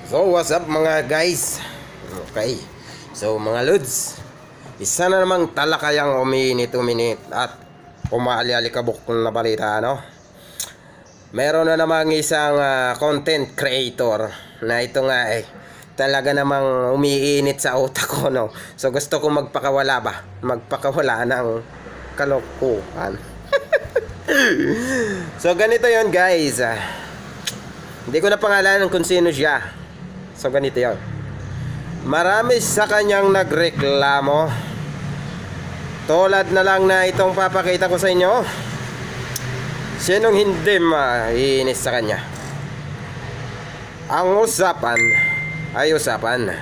So what's up mga guys? Okay. So mga lods, isa na namang talakayang uminit at umali-alikabok na balita, no? Meron na namang isang content creator na ito nga talaga namang umiinit sa utak ko, no? So gusto ko magpakawala ng kalokohan. So ganito yon guys. Hindi ko na pangalanan kung sino siya. So ganito yun. Marami sa kanyang nagreklamo. Tulad na lang na itong papakita ko sa inyo. Sinong hindi maiinis sa kanya? Ang usapan ay usapan.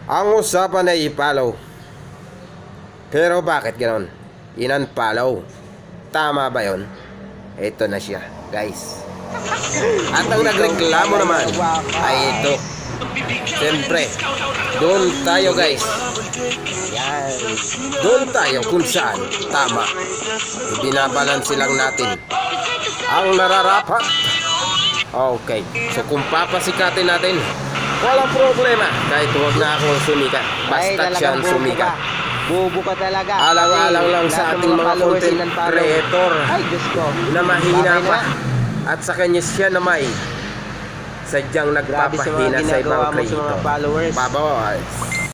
Ang usapan ay i-follow. Pero bakit ganon? In-unfollow. Tama ba yun? Ito na siya guys. At ang nagreklamo naman ay ito. Siyempre, doon tayo guys. Yan. Doon tayo kung saan tama. Binabalansi lang natin ang nararapat. Okay. So kung papasikatin natin, walang problema. Kahit huwag na akong sumikat. Basta siyang sumikat. Bubo ka talaga. Alang-alang lang sa ating mga content creator na mahina pa. At sa kanya siya na may sadyang nagpapahina sa ibang creator. Followers. Bye-bye.